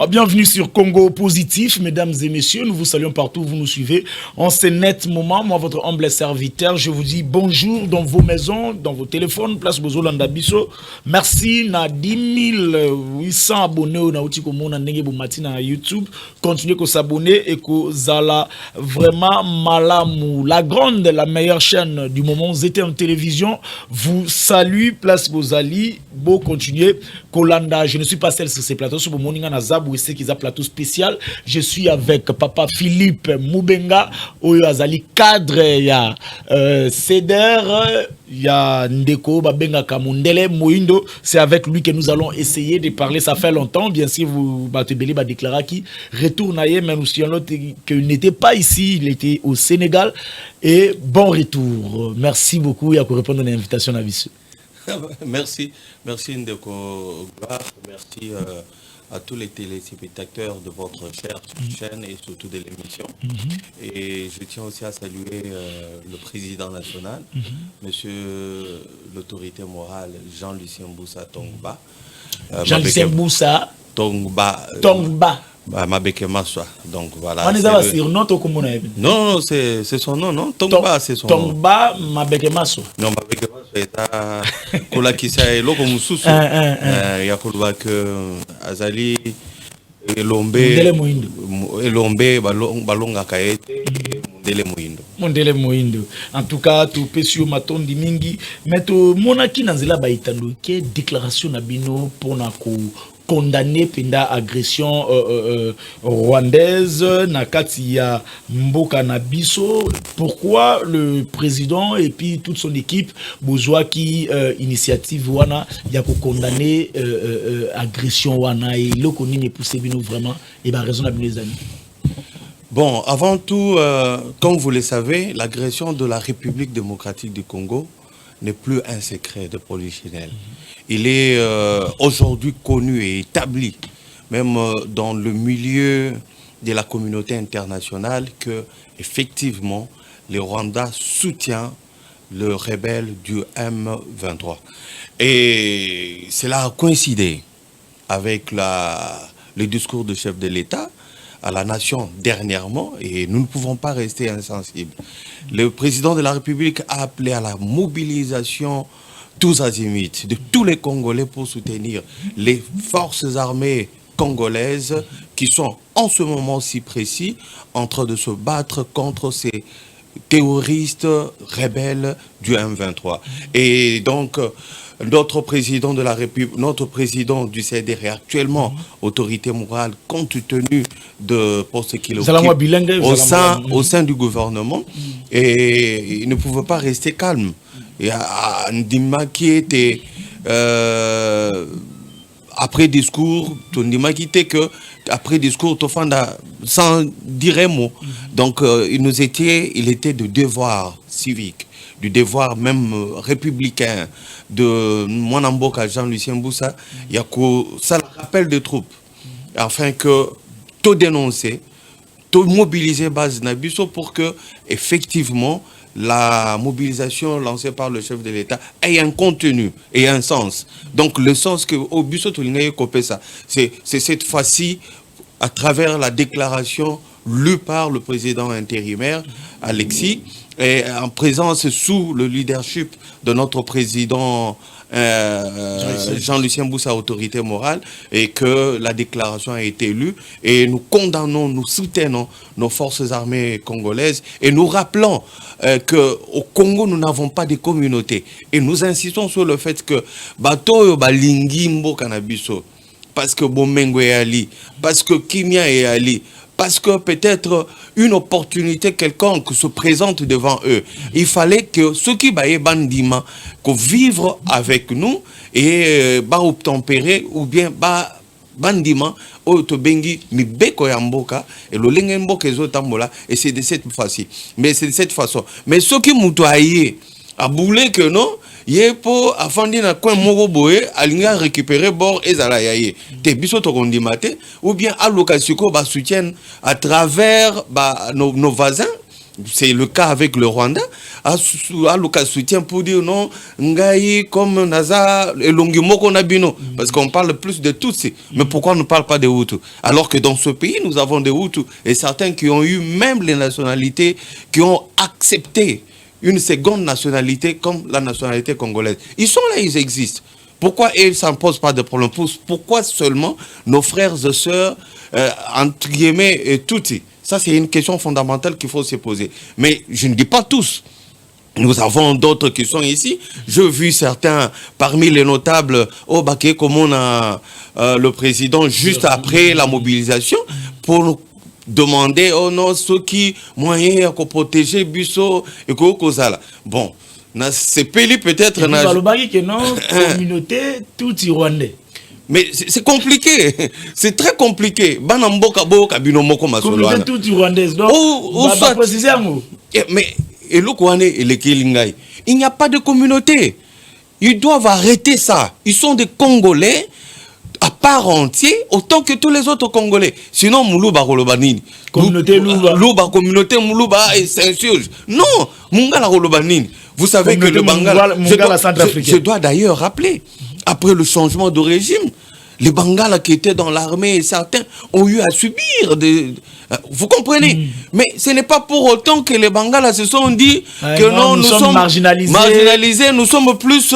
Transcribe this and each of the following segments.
Bienvenue sur Congo Positif, mesdames et messieurs. Nous vous saluons partout où vous nous suivez. En ce net moment, moi, votre humble serviteur, je vous dis bonjour dans vos maisons, dans vos téléphones, place Bozolanda Biso. Merci, na 10 800 abonnés na outil comme on a na YouTube. Continuez à s'abonner et que zala vraiment malamou. La grande, la meilleure chaîne du moment, c'était en télévision. Vous salue, place Bozali. Beau continuer. Kolanda, je ne suis pas seul sur ces plateaux. Sur Moninga Nazab, où c'est qu'ils ont plateau spécial. Je suis avec papa Philippe Moubenga, Oyo Azali cadre, il y a Ceder, il y a Ndeko, Babenga Kamundele, Moindo. C'est avec lui que nous allons essayer de parler. Ça fait longtemps, bien sûr, vous Batebeli va déclarer qu'il retourne ailleurs, mais nous si l'autre qu'il n'était pas ici, il était au Sénégal. Et bon retour. Merci beaucoup. Il y a pour répondre à l'invitation à Vissou. Merci Ndeko, merci à tous les téléspectateurs de votre chère chaîne et surtout de l'émission. Et je tiens aussi à saluer le président national, monsieur l'autorité morale Jean-Lucien Boussa Tongba. Jean-Lucien Boussa Tongba. Mabeke Maswa. Donc voilà. Non, c'est son nom, non? Tongba, c'est son nom. Tongba Mabeke Maswa. Non, Mabeke Maswa est à Kolakisa et Loko Moussousou. Il y a que Azali Elombe Balonga Kaete Mondele Moindo. Mondele Moindo. En tout cas, tu peux sur Matondi Mingi. Mais tu monaki nanzela baitando ke déclaration nabino pour nako condamné penda agression rwandaise nakati ya mboka na biso. Pourquoi le président et puis toute son équipe besoin qui initiative wana ya ko condamner agression wana et le koni poussé bino vraiment et ba raison na bino les amis. Bon, avant tout, comme vous le savez, l'agression de la République démocratique du Congo n'est plus un secret de polichinelle. Il est aujourd'hui connu et établi, même dans le milieu de la communauté internationale, que effectivement, le Rwanda soutient le rebelle du M23. Et cela a coïncidé avec le discours du chef de l'État à la nation dernièrement, et nous ne pouvons pas rester insensibles. Le président de la République a appelé à la mobilisation tous azimuts de tous les Congolais pour soutenir les forces armées congolaises qui sont en ce moment si précis en train de se battre contre ces terroristes rebelles du M23. Et donc, notre président de la République, notre président du CDR est actuellement autorité morale compte tenu de ce qu'il occupe au sein du gouvernement, et il ne pouvait pas rester calme. Il y a Ndima qui était après discours, Ndima qui était que après discours, Tofanda sans dire un mot. Donc il était de devoir civique, du devoir même républicain de Mwanamboka Jean-Lucien Boussa. Il y a que ça rappel de troupes afin que tout dénoncer, tout mobiliser base Nabiso pour que effectivement la mobilisation lancée par le chef de l'État ait un contenu et un sens. Donc le sens que au Bisso Toulingaye copé ça, c'est cette fois-ci à travers la déclaration lue par le président intérimaire Alexis, et en présence sous le leadership de notre président Jean-Lucien Boussa, autorité morale, et que la déclaration a été lue, et nous condamnons, nous soutenons nos forces armées congolaises, et nous rappelons qu'au Congo, nous n'avons pas de communauté, et nous insistons sur le fait que bato balingi mboka na biso, parce que Bomengo est Ali, parce que Kimia est Ali, parce que peut-être une opportunité quelconque se présente devant eux. Il fallait que ceux qui baillent bandima, que vivre avec nous et obtempérer ou bien bandima otobengi mibeko ya mboka et le lenge mboka ezotambola, et c'est de cette façon. Mais c'est de cette façon. Mais ceux qui mutoyé a boulé que non, yepo afandi na coin moko boye alinga récupérer bord ezala yaye te biso to kondimate ou bien alokasiko ba soutiennent à travers nos voisins c'est le cas avec le Rwanda, a le soutien pour dire non, Ngaï comme Naza et Longimoko Nabino, parce qu'on parle plus de Tutsi. Mais pourquoi on ne parle pas des Hutus? Alors que dans ce pays, nous avons des Hutus et certains qui ont eu même les nationalités, qui ont accepté une seconde nationalité comme la nationalité congolaise. Ils sont là, ils existent. Pourquoi ça ne pose pas de problème? Pourquoi seulement nos frères et sœurs, entre guillemets, Tutsi? Ça, c'est une question fondamentale qu'il faut se poser. Mais je ne dis pas tous. Nous avons d'autres qui sont ici. J'ai vu certains parmi les notables au Baké, comme on a le président juste après la mobilisation, pour demander oh non, ceux qui moyens à protéger Busso et Kozala. Bon, c'est peut-être. Communauté tout rwandais. Mais c'est compliqué, c'est très compliqué. Mais il n'y a pas de communauté. Ils doivent arrêter ça. Ils sont des Congolais à part entière, autant que tous les autres Congolais. Sinon, Moulouba Rolobanini. Communauté Louba, communauté Moulouba et Saint-Sieuge. Non, Mungala Rolobanini. Vous savez que le Bangala, je dois d'ailleurs rappeler, après le changement de régime, les Bangala qui étaient dans l'armée, et certains ont eu à subir des... Vous comprenez? Mais ce n'est pas pour autant que les Bangala se sont dit que non, nous sommes marginalisés, nous sommes plus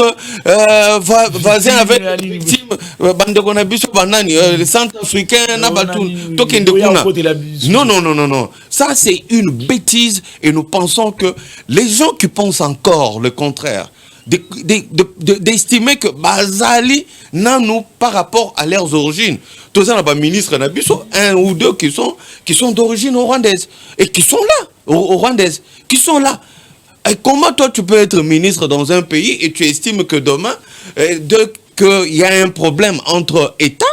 voisins avec les victimes, les Centrafricains, non, non, non, non, non. Ça, c'est une bêtise et nous pensons que les gens qui pensent encore le contraire, d'estimer que Bazali n'a nous par rapport à leurs origines. Tous les ministres un ou deux qui sont d'origine rwandaise et qui sont là, rwandaises, qui sont là. Et comment toi tu peux être ministre dans un pays et tu estimes que demain qu'il y a un problème entre États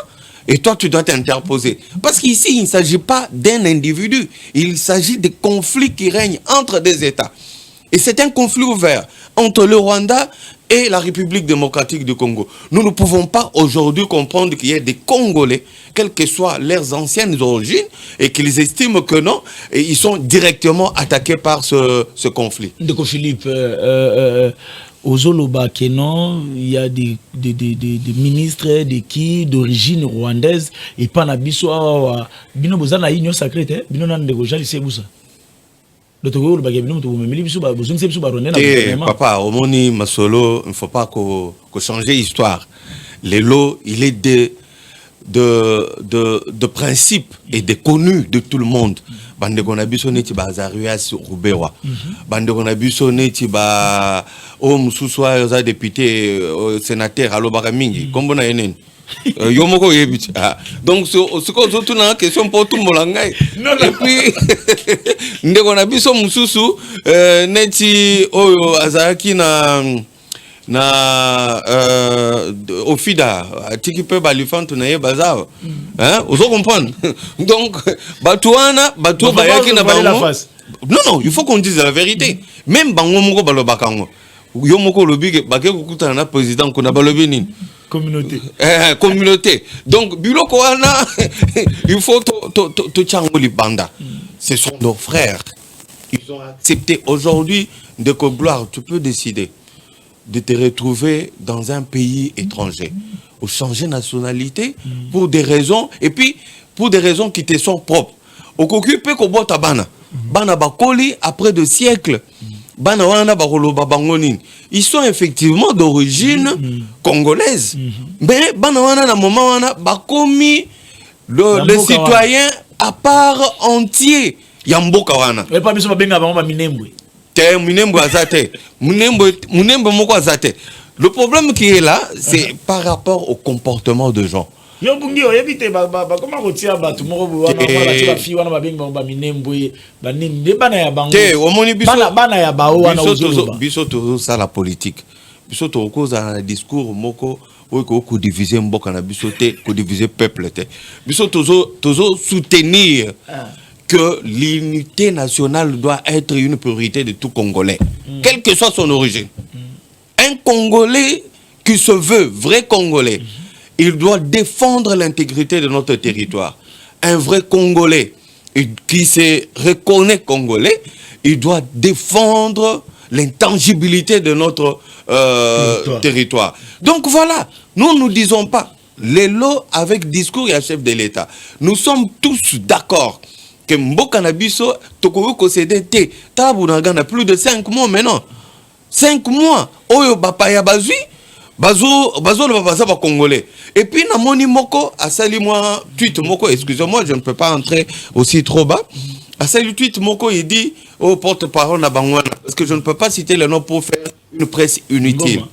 et toi tu dois t'interposer? Parce qu'ici il ne s'agit pas d'un individu, il s'agit des conflits qui règnent entre des États. Et c'est un conflit ouvert entre le Rwanda et la République démocratique du Congo. Nous ne pouvons pas aujourd'hui comprendre qu'il y a des Congolais, quelles que soient leurs anciennes origines, et qu'ils estiment que non, et ils sont directement attaqués par ce conflit. Ndeko Philippe, aux Zoloba Kenon, il y a des ministres d'origine rwandaise, et pas na biso bino bozana union sacrée, bino nan de Roja Liseboussa. Papa, au Moni Masolo, il ne faut pas qu'on change l'histoire. Les lots, il est de principe et de connu de tout le monde. Bande konabiso neti ba Zarias Rubewa. Bande konabiso neti ba o mususwa za député sénateur alobaka mingi. Kombo na yenen. Yomoko yebit. Donc ce qu'on surtout na question pour tout molangai. Et puis ndeko na biso mususu neti oyo azaki na ofida atiki pe balifantu na ye bazao. Hein, vous comprenez? Donc batouana batou bayaki na bango. Non, il faut qu'on dise la vérité. Même bango moko balobakango. Yomoko lobi bake kukuta na président kona balobi nini? Communauté. Communauté. Donc, Biloko Wana, il faut te tchangoli banda. Ce sont nos frères. Ils ont accepté aujourd'hui de que gloire, tu peux décider de te retrouver dans un pays étranger ou changer nationalité pour des raisons, et puis pour des raisons qui te sont propres. Au cocupe kobota bana. Bana bakoli après de siècles. Ils sont effectivement d'origine congolaise. Mais na moment le citoyen à part entier. Yamboka wana. Mais pas besoin benga ba minembwe. Te minembwe azate. Minembwe moko azate. Le problème qui est là, c'est par rapport au comportement de gens. Yo bungi oyebite comment rotia batu moko wana ba fi wana ba benga ba minembwe ba nini bana ya bango. Te omoni biso bana ya ba wana ozoloba. Biso to ça la politique. Biso to cause un discours moko ko diviser mboka na biso te, ko diviser peuple te. Biso tozo soutenir que l'unité nationale doit être une priorité de tout Congolais, quelle que soit son origine. Un Congolais qui se veut vrai Congolais, il doit défendre l'intégrité de notre territoire. Un vrai Congolais, et qui se reconnaît congolais, il doit défendre l'intangibilité de notre territoire. Donc voilà, nous ne disons pas les lots avec discours et un chef de l'État. Nous sommes tous d'accord que Mboka Nabiso, Tokoro Kosede Te, Tabunaga n'a plus de 5 mois maintenant. 5 mois. Oyo Bapaya Bazui, Bazo le Baza Congolais. Et puis, Namoni Moko, à sali moi, tweet Moko, excusez-moi, je ne peux pas entrer aussi trop bas. À sali tweet Moko, il dit au porte-parole Nabangwana, parce que je ne peux pas citer le nom pour faire une presse inutile.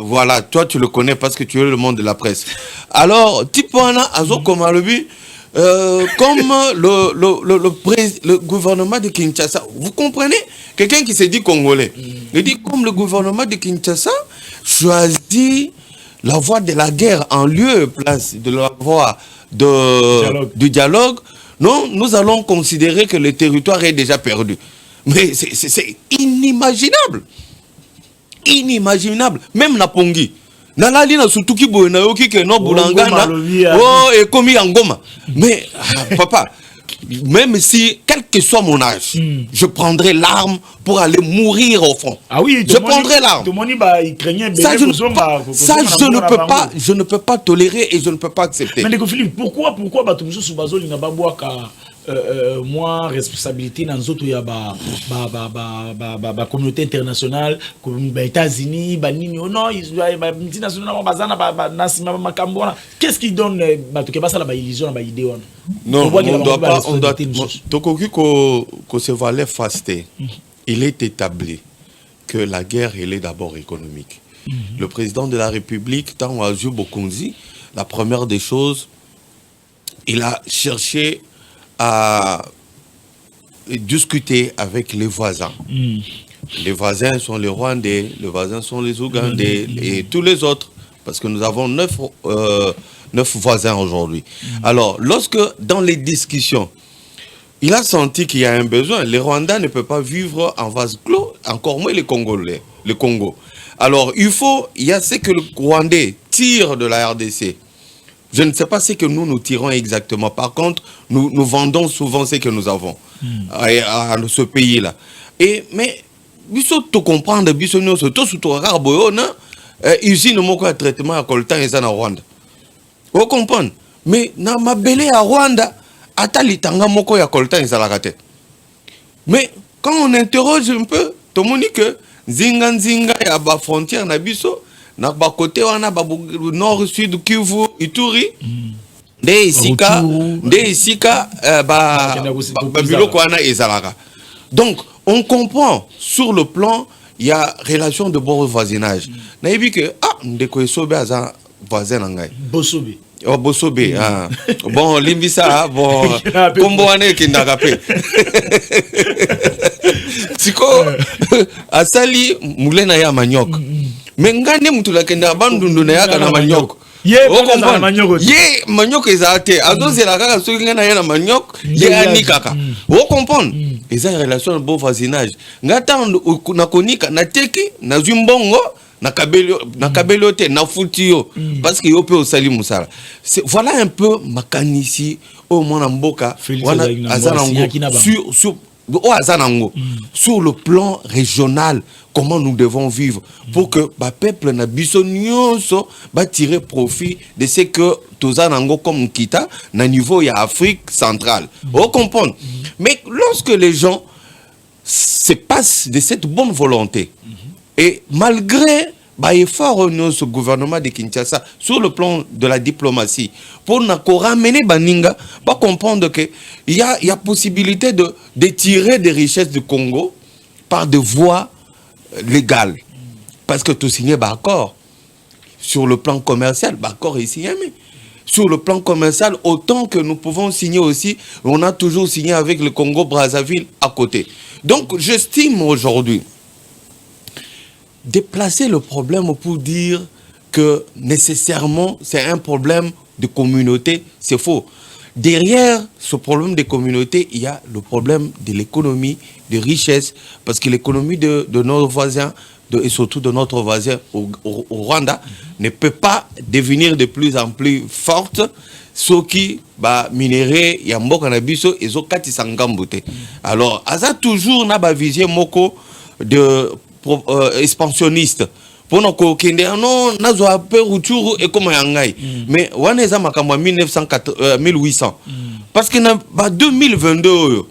Voilà, toi tu le connais parce que tu es le monde de la presse. Alors, Tipwana Azo Komalobi, comme le gouvernement de Kinshasa, vous comprenez? Quelqu'un qui se dit congolais, il dit comme le gouvernement de Kinshasa choisit la voie de la guerre en lieu et place de la voie du dialogue, non, nous allons considérer que le territoire est déjà perdu. Mais c'est inimaginable. Inimaginable. Même na Pongi. Nalali na sutuki boye na yoki ke no bulangana. Oh, et comme Angoma. Mais, papa, même si, quel que soit mon âge, je prendrai l'arme pour aller mourir au fond. Ah oui, je prendrai l'arme. Ça, je ne peux pas tolérer et je ne peux pas accepter. Mais Philippe, pourquoi Batumso Soubazo n'a pas boire moi responsabilité dans les autres il y a communauté internationale comme États-Unis non qu'est-ce qui donne la illusion la idée non on doit pas on doit que se valait fasté. Il est établi que la guerre elle est d'abord économique. Le président de la République tant Azou Bokonzi, la première des choses, il a cherché à discuter avec les voisins. Les voisins sont les Rwandais, les voisins sont les Ougandais et tous les autres, parce que nous avons 9 voisins aujourd'hui. Alors, lorsque dans les discussions, il a senti qu'il y a un besoin, les Rwandais ne peuvent pas vivre en vase clos, encore moins les Congolais, le Congo. Alors, il y a ce que le Rwandais tire de la RDC. Je ne sais pas ce que nous tirons exactement. Par contre, nous vendons souvent ce que nous avons à ce pays-là. Mais, il faut tout comprendre, il faut tout regarder, ici, nous avons un traitement à coltan et en Rwanda. Vous comprenez? Mais, dans ma belle à Rwanda, atalitanga moko ya coltan et la rate. Mais, quand on interroge un peu, tout le monde dit que Zinga ya ba frontière na biso, na ba côté wana ba nord sud Kivu Ituri nde isika ba biloko wana ezalaka. Donc on comprend sur le plan il y a relation de bon voisinage. Na yebi que ndeko esobe aza voisin na ngai Bosobe. Oh Bosobe bon limbisa bon kombo wana ekindaka pe siko asali mulena ya manyok. Mais ngane mutula kenda bandundu na yaka na manyoko. Ye manyoko ezate azozela kaka soki ngana ya na manyoko ye anikaka. Vous comprenez? Eza relation de bon voisinage. Ngata na konika na teki na zumbongo na kabelo te na futio parce que yo pe osali musala. Voilà un peu makanisi au mona mboka wana azanango sur le plan régional. Comment nous devons vivre pour que le peuple na biso nyonso ba tirer profit de ce que tozanango comme kita na niveau ya Afrique centrale. Vous comprenez? Mais lorsque les gens se passent de cette bonne volonté et malgré effort ce gouvernement de Kinshasa sur le plan de la diplomatie pour ramener baninga pas comprendre que il y a possibilité de tirer des richesses du Congo par des voies légal parce que tout signé d'accord sur le plan commercial d'accord est signé mais sur le plan commercial autant que nous pouvons signer aussi on a toujours signé avec le Congo Brazzaville à côté. Donc j'estime aujourd'hui déplacer le problème pour dire que nécessairement c'est un problème de communauté, c'est faux. Derrière ce problème de communauté, il y a le problème de l'économie, de richesse, parce que l'économie de nos voisins et surtout de notre voisin au Rwanda, ne peut pas devenir de plus en plus forte, ce qui va minérer Yambo Kanabiso et Zokati Sangambote. Alors, Aza toujours n'a pas vision moko de expansionniste. Pour nous non, nazo peu retour et comme yangai. Mais on est à 1800. Parce que en 2022,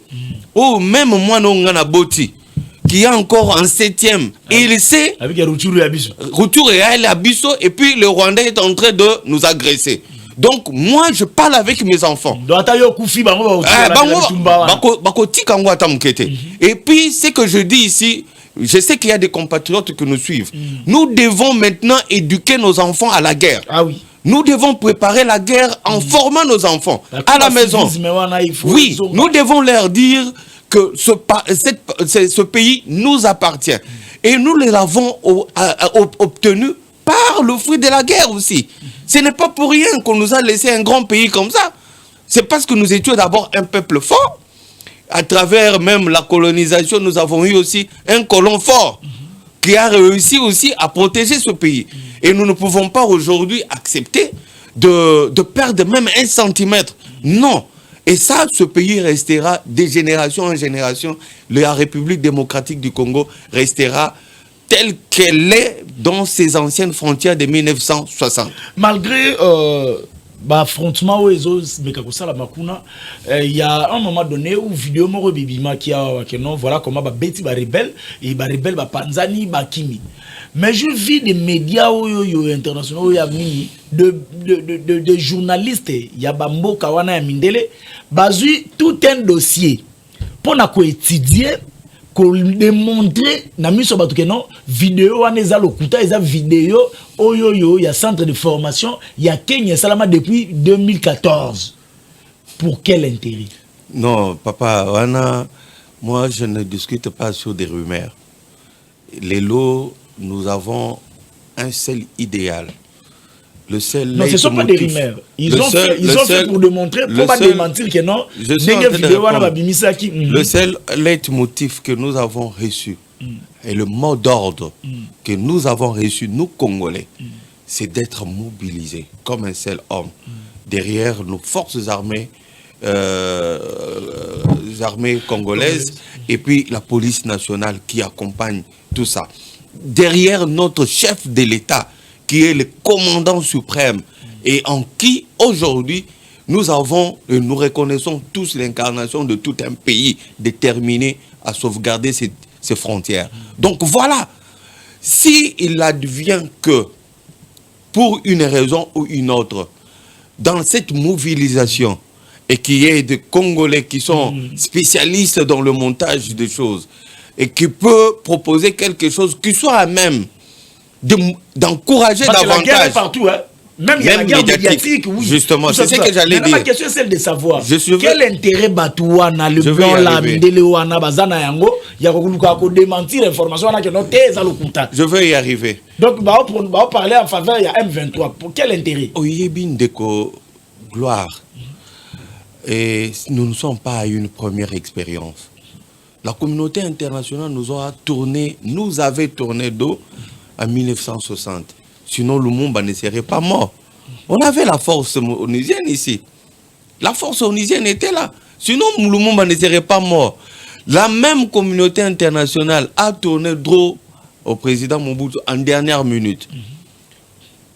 oh même moi non ngana boti qui est encore en 7e et il sait avec un retour et Abisso et puis le Rwandais est en train de nous agresser. Donc moi je parle avec mes enfants. Et puis ce que je dis ici, je sais qu'il y a des compatriotes qui nous suivent. Nous devons maintenant éduquer nos enfants à la guerre. Ah oui. Nous devons préparer la guerre en formant nos enfants à la maison. Oui, nous devons leur dire que ce pays nous appartient. Et nous l'avons obtenu par le fruit de la guerre aussi. Ce n'est pas pour rien qu'on nous a laissé un grand pays comme ça. C'est parce que nous étions d'abord un peuple fort. À travers même la colonisation, nous avons eu aussi un colon fort qui a réussi aussi à protéger ce pays. Et nous ne pouvons pas aujourd'hui accepter de perdre même 1 centimètre. Non. Et ça, ce pays restera de génération en génération. La République démocratique du Congo restera telle qu'elle est dans ses anciennes frontières de 1960. Malgré affrontement il y a un moment donné où vidéo moro bibima qui a non voilà comment beti ba rebelle et ba rebelle ba panzani ba kimi. Mais je vis des médias internationaux de journalistes ya bambo kawana ya mindele bazui tout un dossier pour na ko étudier ko démontrer na miso batu ke non vidéo wana eza lokuta eza vidéo oyoyo ya centre de formation ya Kenya Salama depuis 2014. Pour quel intérêt? Non, papa, wana, moi je ne discute pas sur des rumeurs. Les lots, nous avons un seul idéal. Le seul non, ce ne sont pas des rumeurs. Ils ont fait pour démontrer, pour pas démentir que non. Le seul leitmotiv que nous avons reçu et le mot d'ordre que nous avons reçu, nous Congolais, c'est d'être mobilisés comme un seul homme derrière nos forces armées, congolaises et puis la police nationale qui accompagne tout ça. Derrière notre chef de l'État, qui est le commandant suprême et en qui aujourd'hui nous avons et nous reconnaissons tous l'incarnation de tout un pays déterminé à sauvegarder ses frontières. Donc voilà, si il advient que pour une raison ou une autre, dans cette mobilisation et qu'il y ait des Congolais qui sont spécialistes dans le montage des choses et qui peut proposer quelque chose qui soit à même d'encourager davantage. La guerre est partout, hein? Même il y a la guerre médiatique, oui. Justement, c'est ce que j'allais dire. La question est celle de savoir quel intérêt Batouana, le blanc, la Mindelewana, Bazana Yango, il y a démentir l'information que notre thèse à l'okuta. Je veux y arriver. Donc, on va parler en faveur, il y a M23. Pour quel intérêt? Oyebin Deko, gloire. Et nous ne sommes pas à une première expérience. La communauté internationale nous avait tourné dos en 1960. Sinon, Lumumba ne serait pas mort. On avait la force onusienne ici. La force onusienne était là. Sinon, Lumumba ne serait pas mort. La même communauté internationale a tourné dos au président Mobutu en dernière minute.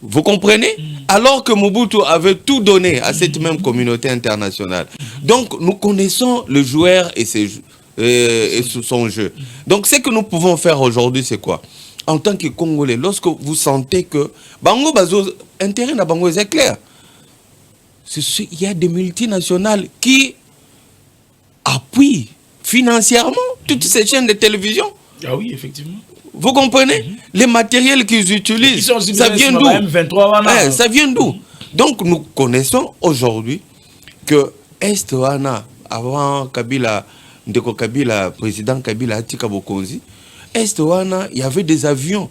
Vous comprenez? Alors que Mobutu avait tout donné à cette même communauté internationale. Donc, nous connaissons le joueur et son jeu. Donc, ce que nous pouvons faire aujourd'hui, c'est quoi? En tant que Congolais, lorsque vous sentez que Bango Bazo, intérêt na Bango est clair. Il y a des multinationales qui appuient financièrement toutes ces chaînes de télévision. Ah oui, effectivement. Vous comprenez? Les matériels qu'ils utilisent, ça vient d'où? Ça vient d'où? Donc nous connaissons aujourd'hui que Est-Wana, avant Kabila, Ndeko Kabila, président Kabila Atika Bokonzi, Est-Wana, il y avait des avions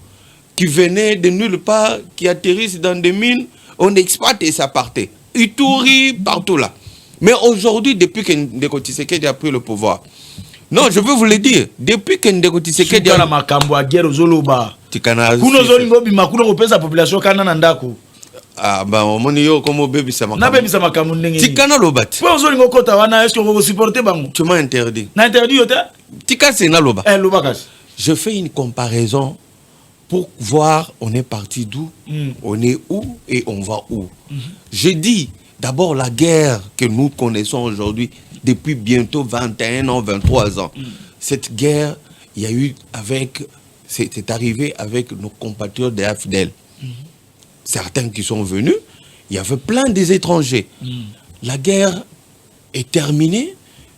qui venaient de nulle part, qui atterrissent dans des mines, on exploite et ça partait. Ituri, partout là. Mais aujourd'hui, depuis que Ndeko Tshisekedi a pris le pouvoir, non, je veux vous le dire, depuis que Ndeko Tshisekedi a... tikana kuno zolingo bima kuno kopesa population kana na ndako. Ah bah omoni yo comme bébé ça na bébé ça makamu ndenge tikana loba ti po zolingo kota wana est-ce que vous supportez bango tu m'as interdit na interdit yote tika c'est na loba loba kasi je fais une comparaison pour voir on est parti d'où on est où et on va où je dis d'abord la guerre que nous connaissons aujourd'hui depuis bientôt 21 ans 23 ans cette guerre il y a eu avec c'est arrivé avec nos compatriotes des AFDEL. Certains qui sont venus, il y avait plein des étrangers. La guerre est terminée,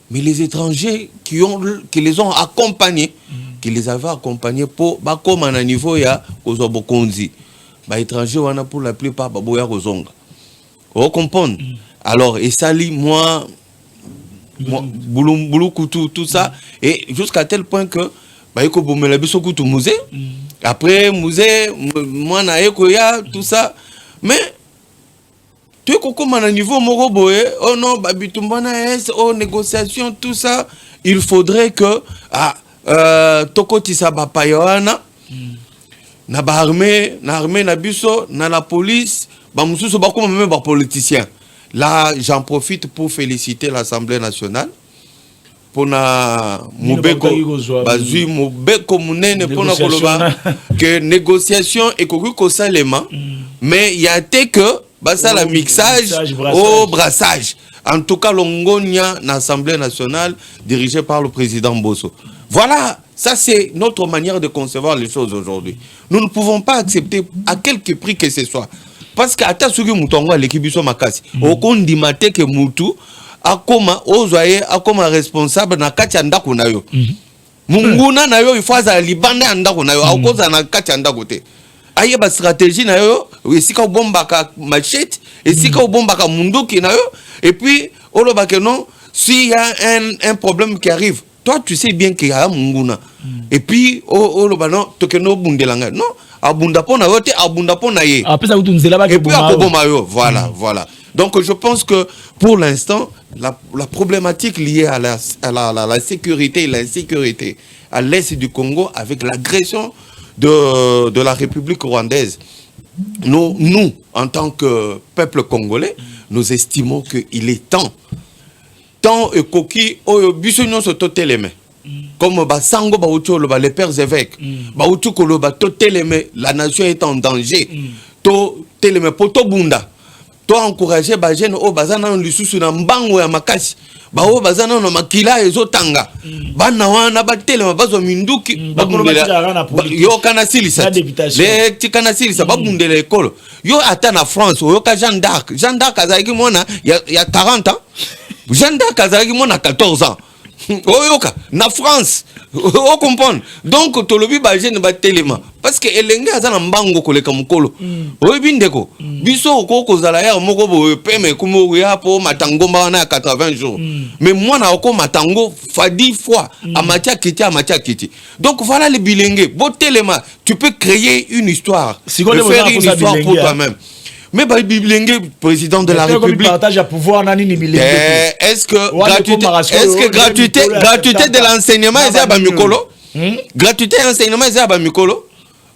mais les étrangers qui les ont accompagnés, qui les avaient accompagnés pour, comme à un niveau, il y a Kozobokonzi. Les étrangers, on a pour la plupart, Baboya Kozonga. Vous comprenez? Alors, et ça lit, moi, Boulou Koutou, tout ça, et jusqu'à tel point que, après musée moi na ekoya tout ça mais tu es comme à niveau moroboé oh non babitumbana est oh négociation tout ça il faudrait que tokotisa bapayoana na ba armée na biso na la police ba mususu ba comme même ba politicien là j'en profite pour féliciter l'Assemblée nationale pour na mubeko bazui mubeko munene pour na koloba que négociation et ko salema mais il y a que basa la mixage au brassage en tout cas longonia na Assemblée nationale dirigée par le président Bosso. Voilà, ça c'est notre manière de concevoir les choses aujourd'hui. Nous ne pouvons pas accepter à quelque prix que ce soit parce que ata sugi mutongo l'équipe biso makasi okondimate que mutu akoma ozoye akoma responsable na kati ya ndako na yo munguna na yo ifaza libanda ya ndako na yo akoza na kati ya ndako te aye ba stratégie na yo esika obombaka machette esika obombaka munduki na yo et puis oloba que non s'il y a un problème qui arrive toi tu sais bien qu'il y a munguna et puis oloba non to que no bundelanga non abunda pona yo te abunda pona ye et puis akoboma yo voilà donc je pense que pour l'instant la problématique liée à la sécurité et l'insécurité à l'est du Congo avec l'agression de la République rwandaise, nous, en tant que peuple congolais, nous estimons qu'il est temps et koki oyo biso nyonso toteleme comme basango baucho les pères évêques baucho koloba toteleme la nation est en danger toteleme poto bunda to encourager ba jeune o bazana lisusu na mbango ya makasi ba o bazana na makila ezotanga bana wana batelema bazo minduki babundela yo kana silisa le tikana silisa babundela ekolo yo ata na France yo ka Jeanne d'Arc azaki mona ya 40 ans Jeanne d'Arc azaki mona 14 ans oyoka na France o comprendre donc tolobi ba jeune ba telema parce que elenge azana mbango koleka mukolo oyebi ndeko biso ko zala ya moko bo peme kumo ya po matango mbana ya 80 jours mais moi na ko matango fa 10 fois à matia kiti donc voilà les bilenge bo telema tu peux créer une histoire faire une histoire pour toi-même. Mais Bibilenge, président de la République, est-ce que gratuité de l'enseignement est à Bamikolo? Gratuité d'enseignement est à Bamikolo?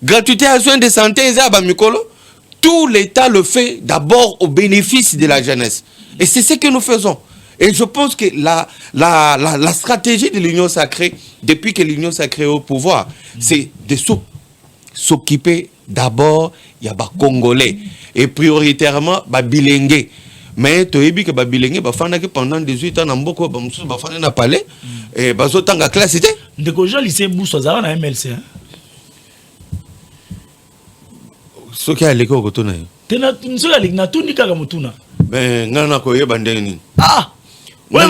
Gratuité à soins de santé est à Bamikolo? Tout l'État le fait d'abord au bénéfice de la jeunesse. Et c'est ce que nous faisons. Et je pense que la stratégie de l'Union sacrée, depuis que l'Union sacrée est au pouvoir, c'est de s'occuper d'abord, il y a des Congolais. Et prioritairement, Bilenge. Mais tu as vu que Bilenge, pendant 18 ans, Mboko, Bafana na palais, et Bazotanga classe. De quoi j'ai lycée Boussazara na MLC. Ce qui a l'école, tu as tout dit qu'à Mutuna. Mais nana koye bandeni. Ah! Ouais,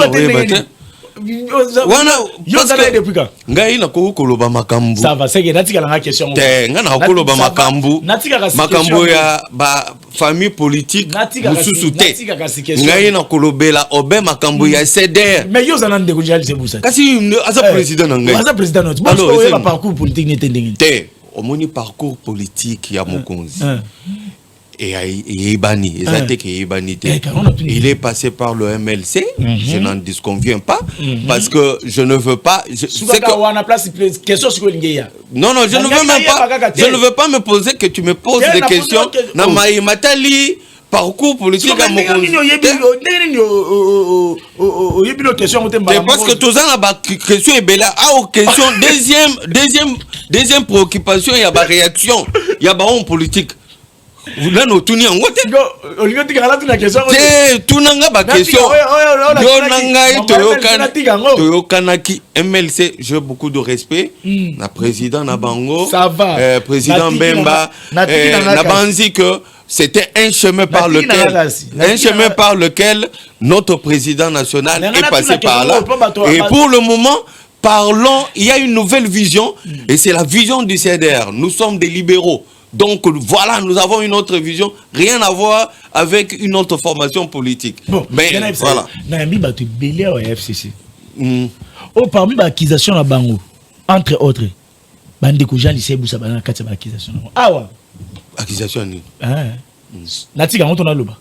ngai na koloba makambu ça va c'est que natika la question te ngana koloba makambu makambu ya ba famille politique mususu te ngai na kolobela obe makambu ya CDR mais yo zana ndeko jali sebusa kasi asa président ngai asa président notre bon ba parcours politique n'était ndenge te omoni parcours politique ya mokonzi Il est passé par le MLC, je n'en disconviens pas, parce que je ne veux pas... Non, je ne veux même pas, je ne veux pas me poser que tu me poses des questions. Parcours politique à mon parce que tout ça n'a question est belle. Question deuxième préoccupation, il y a la réaction, il y a la politique. Vous l'avez noté en quoi? Tout n'a pas question. Toyokanaki MLC, j'ai beaucoup de respect. Le président Nabango, président Bemba, Nabanzi que c'était un chemin par lequel notre président national est passé par là. Et pour le moment, parlons, il y a une nouvelle vision et c'est la vision du CDR. Nous sommes des libéraux. Donc voilà, nous avons une autre vision, rien à voir avec une autre formation politique. Bon, mais voilà. Parmi les accusations à Bango, entre autres, Bandeko Jean Lycée Boussa Bana Katia accusation. Ah ouais. Accusation ni. Natika on a loba.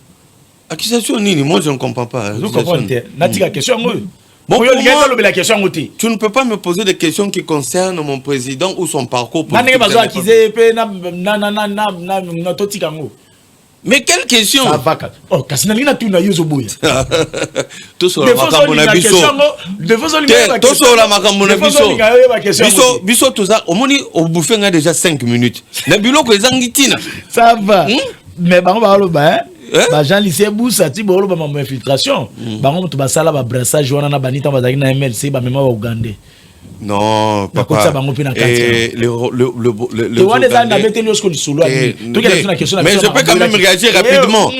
Accusation ni, moi je ne comprends pas. Je comprends. Natika question moi. Bon, tu ne peux pas me poser des questions qui concernent mon président ou son parcours politique. Mais quelle question? Oh, Kasinalina tu na yozo boya. Tout sur la makamona biso. Tout sur la makamona biso. Biso tout ça. Au moins au bouffé on a déjà 5 minutes. Na biloko ezangitina. Ça va. Mais bon ba loba Jean Lycée Boussa ti bolo ba infiltration. Bango to basala ba brassage wana na banita bazaki na MLC ba mema wa Uganda. Non, papa. Et mais je peux quand même réagir rapidement.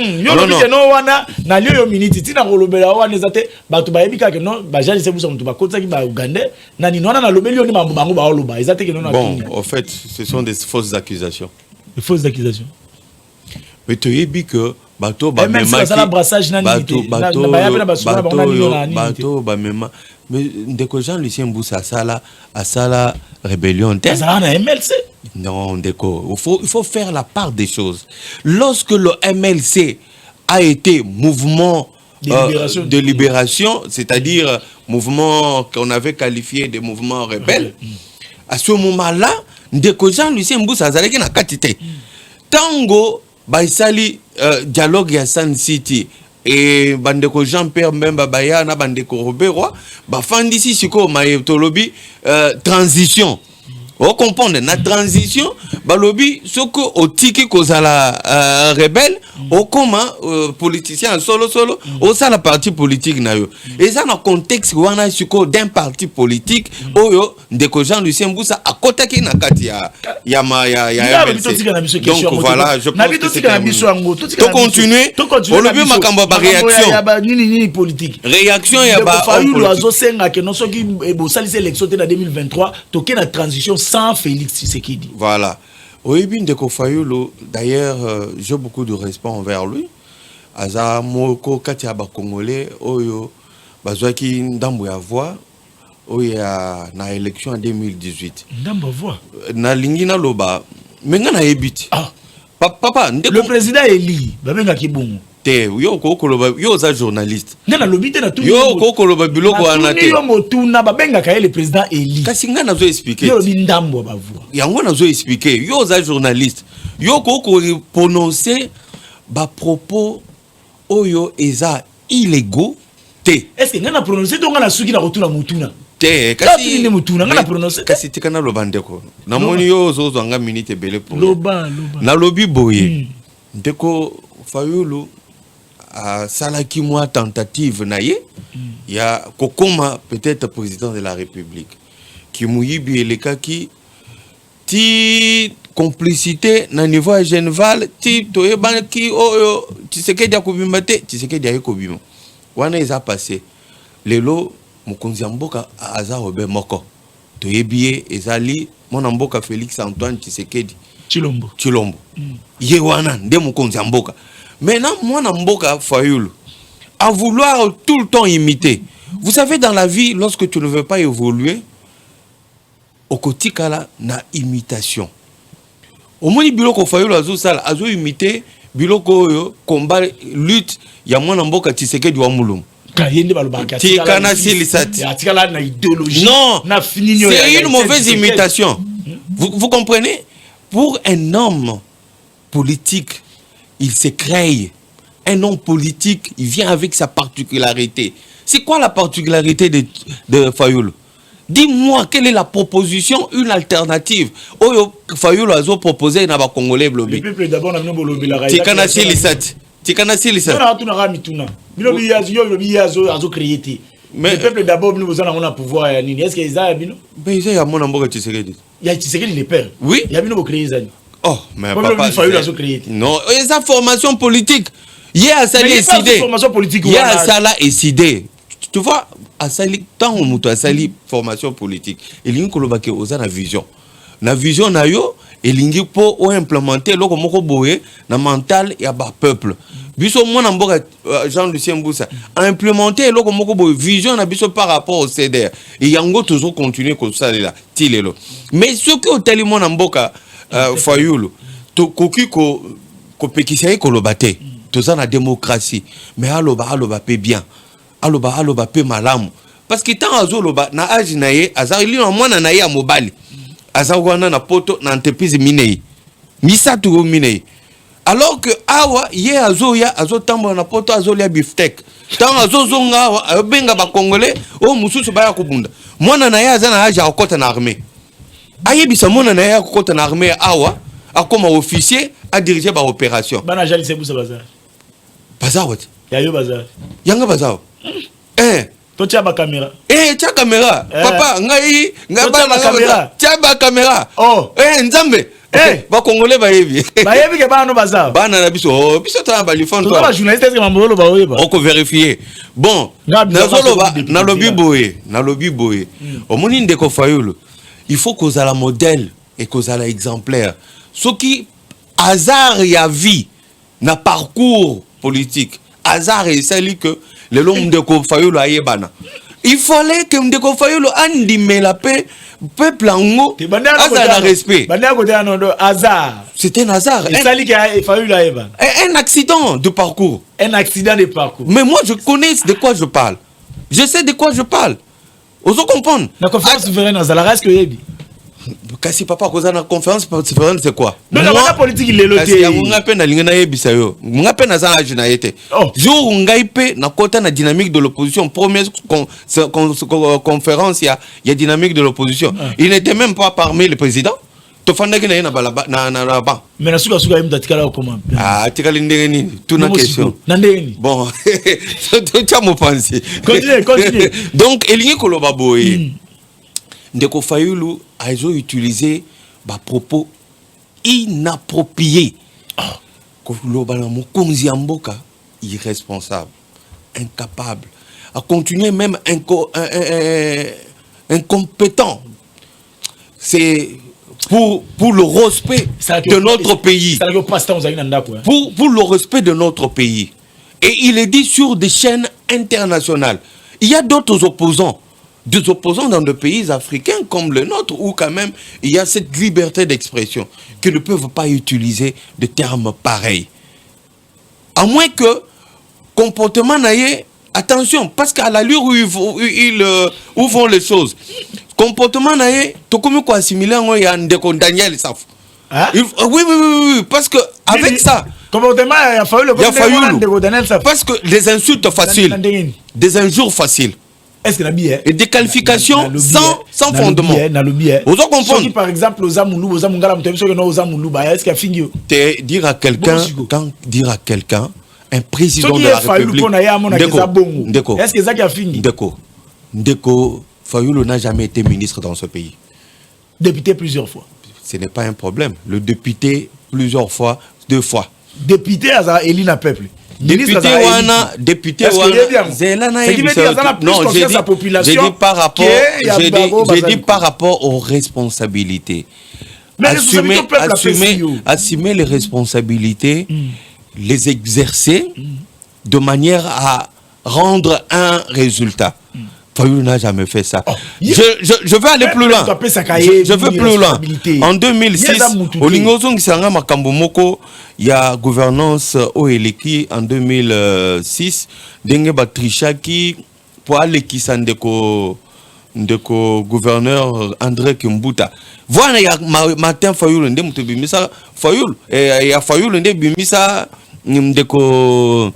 Bon, en fait, ce sont des fausses accusations. Des fausses accusations. Mais tu as dit que bateau mais Ndeko Jean Lucien Boussa à la rébellion. Non, Ndeko, il faut faire la part des choses. Lorsque le MLC a été mouvement de libération, c'est-à-dire mouvement qu'on avait qualifié de mouvement rebelle, à ce moment-là, Ndeko Jean Lucien Boussa a été katité. Tango Baisali dialogue à Sun City et bandeko Jean-Pierre Mbemba Baya na bandeko Robert bafandisi siko maetolobi transition. Vous comprenez, la transition, balobi soko otiki kozala rebelle, au comment politicien solo au ça la partie politique na yo. Et ça dans contexte wana siko d'un parti politique oyo Ndeko Jean Lucien Boussa à côté qui na kati ya MLC. Donc voilà, je pense que c'est tout continuer. On le veut makambo ba réaction. Réaction ya ba senga que non soki bo salise élection en 2023, toke na transition sans Félix Tshisekedi. Voilà. Oyebi Ndeko Fayulu, d'ailleurs, j'ai beaucoup de respect envers lui. Aza moko kati ya ba Congolais oyo bazwaki ndambo ya voix oya na élection en 2018. Ndambo voix. Na lingina loba menga na ebiti. Ah. Papa, Ndeko le président Eli, bamenga kibungu. Yo kokoloba yo za journaliste. Ngana lobite na tout. Yo kokoloba biloko anate. Yo motuna babenga ka le président Eli. Kasi ngana zo expliquer. Yo lobi ndambo ba voix. Yango na zo expliquer. Yo za journaliste. Yo koko prononcer ba propos oyo eza illégaux te. Est-ce que ngana prononcer donc ngana suki na rotuna motuna? Te kasi ni motuna ngana prononcer. Kasi tikana lobandeko. Na moni yo zo zanga minute belé pour. Loba. Na lobi boye. Ndeko Fayulu à salaki moi tentative naïe il y a kokoma peut-être président de la République qui mouyibi eleka qui ti complicité na niveau général ti toyeba ki oyo Tshisekedi akobima te Tshisekedi ayekobima wana eza passé lelo mokonzi mboka aza Robert Moko toyebi ezali mona mboka Félix Antoine Tshisekedi Chilombo ye wana nde mokonzi mboka. Maintenant, moi, Namboka Fayulu, à vouloir tout le temps imiter. Vous savez, dans la vie, lorsque tu ne veux pas évoluer, au quotidien, na imitation. Au moins, il y a Fayulu, azo imiter biloko oyo combat lutte ya mwana mboka Tshisekedi wa Mulumbu. Non, c'est une mauvaise imitation. Vous comprenez? Pour un homme politique, il se crée. Un homme politique, il vient avec sa particularité. C'est quoi la particularité de Fayulu? Dis-moi, quelle est la proposition, une alternative? Oyo Fayulu a proposé na ba Congolais blobi. Le peuple d'abord na bolobi la raïda. Tikana Silisat. Tikana Silisat. Non, tu n'auras mituna. Bino biyazo azo créé. Mais le peuple d'abord nous besoin on a pouvoir ya nini? Est-ce que Isa bino? Ben Isa ya mona mboka Tshisekedi. Ya Tshisekedi le père. Oui. Ya bino bo créer ça. Oh, mais papa. Non, et sa formation politique. Il y a ça décidé. Formation politique. Il y a ça là décidé. Tu vois, à sali tant on muto à sali formation politique. Et l'ingi kolobake oza na vision. Na vision na yo et l'ingi po o implémenter loko moko boye na mental ya ba peuple. Biso mona mboka Jean-Lucien Mboussa a implémenté loko moko boye vision na biso par rapport au CDR. Et yango toujours continuer comme ça là. Tilelo. Mais ce que otali mona mboka Fayulu to koki ko pekisa kolobate. Tout ça la démocratie. Mais aloba pe bien. Aloba pe malamu. Parce que tant azoloba na âge naye azali na mwana naye ya mobali. Azagwana na poto na entreprise minei. Misatu minei. Alors que awa ye azoya azotambo na poto azolia beefsteak. Tant azozonga awa benga ba congolais o mususu ba ya kubunda. Mwana naye azana âge akota na armée. Ayebisa mwana naye akota na armée awa akoma officier a diriger ba opération. Bana jali sebusa bazar. Bazar what? Yayo bazar. Yanga bazar. To tia ba caméra. Tia caméra. Papa, ngai ba caméra. Tia ba caméra. Oh. Nzambe. Ba congolais ba yebi. Ba yebi ke ba no bazar. Bana na biso ta ba lifon to. Ba journaliste est-ce que mambolo ba oyeba. On ko vérifier. Bon, na lobi boye. Omoni ndeko Fayulu. Il faut qu'on a la modèle et qu'on a l'exemplaire. Ce qui hasard y a vie na parcours politique. Hasard et c'est que le long de Fayulu a yebana. Il fallait que Ndeko Fayulu andime la paix peuple ango hasard respect. C'était un hasard. Un accident de parcours. Un accident de parcours. Mais moi je connais de quoi je parle. Je sais de quoi je parle. Vous comprenez? La conférence souveraine à Zalaras que yebi. Kasi papa cause na conférence souveraine c'est quoi? Non la politique il est loté. Nga pe na linga na yebisa yo. Nga pe na za age na yete. Jour ngai pe na kota na dynamique de l'opposition première conférence il y a dynamique de l'opposition. Il n'était même pas parmi les présidents. To fanda ki na balaba na ba. Mais na suka yimda tikala comment? Ah tikala ndenge ni tout na question. Na ndenge. Bon. Tu as mon pensée. Continue. Donc elingi koloba boye. Ndeko Fayulu a utilisé des propos inappropriés. Koloba na mokonzi ya mboka irresponsable, incapable, a continué même incompétent. C'est pour le respect de notre pays. Pour le respect de notre pays. Et il est dit sur des chaînes internationales. Il y a d'autres opposants. Des opposants dans des pays africains comme le nôtre, où quand même il y a cette liberté d'expression, qui ne peuvent pas utiliser de termes pareils. À moins que comportement n'aille, attention, parce qu'à l'allure où vont les choses, comportement n'aille, tout comme quoi assimiler un Ndeko Daniel Saf. Oui, parce que avec ça, comportement il a fallu parce que des insultes faciles, des injures faciles. Est-ce que la bière et des qualifications sans fondement. Vous comprenez? Par exemple, aux Amoulou, aux Amungala, aux Amoulou, est-ce qu'il y a fini? Dire à quelqu'un, un président de la République. Est-ce que ça qui a fini? Ndeko Fayulu n'a jamais été ministre dans ce pays. Député plusieurs fois. Ce n'est pas un problème. Le député plusieurs fois, 2 fois. Député à Elina Peuple. Député wana non, j'ai dit par rapport aux responsabilités. Assumer les responsabilités, les exercer de manière à rendre un résultat. Fayoulou n'a jamais fait ça. Oh, je vais aller plus loin. Je vais plus loin. En 2006, au Lingozong Sanga Makambo Moko, il y a gouvernance au Eleki en 2006. Dengue Batrichaki, pour aller qui s'en déco gouverneur André Kimbuta. Voilà, il y a matin Fayoulou, ndé bimisa Fayoulou. Et il y a Fayoulou, ndé bimisa ndeko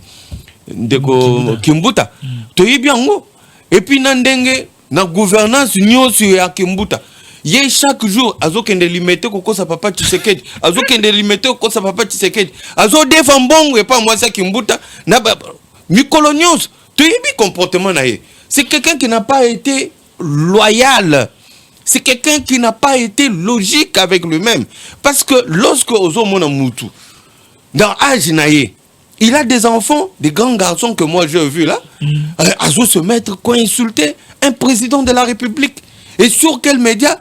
Kimbuta. Tu es bien ngo. Et puis nandenge na gouvernance nyo sur ya Kimbuta. Ye chaque jour azo kende limité ko sa papa Tshisekedi. Azo kende limité ko sa papa Tshisekedi. Azo défend bongo et pas moi ça Kimbuta na mikolonios. Tu es bien comportement na ye. C'est quelqu'un qui n'a pas été loyal. C'est quelqu'un qui n'a pas été logique avec lui-même. Parce que lorsque Ozo Mona Moutou, dans âge naïe, il a des enfants, des grands garçons que moi j'ai vu là, Azo se mettre quoi insulter un président de la République. Et sur quel média?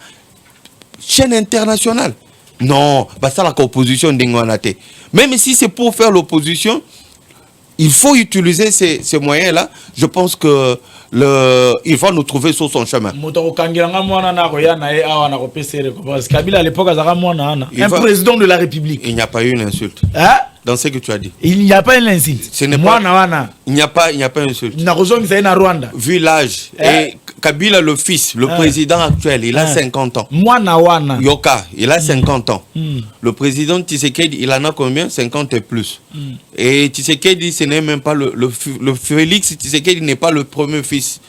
Chaîne internationale. Non, bah ça la opposition d'Ingwanate. Même si c'est pour faire l'opposition, il faut utiliser ces moyens-là. Je pense que il va nous trouver sur son chemin. Un président de la République. Il n'y a pas eu une insulte. Hein? Dans ce que tu as dit. Il n'y a pas une insulte. Il n'y a pas une insulte. Vu l'âge. Et Kabila, le fils, le président actuel, il a 50 ans. Yoka, il a 50 ans. Le président Tshisekedi, il en a combien? 50 et plus. Et Tshisekedi, ce n'est même pas le Félix Tshisekedi n'est pas le premier fils.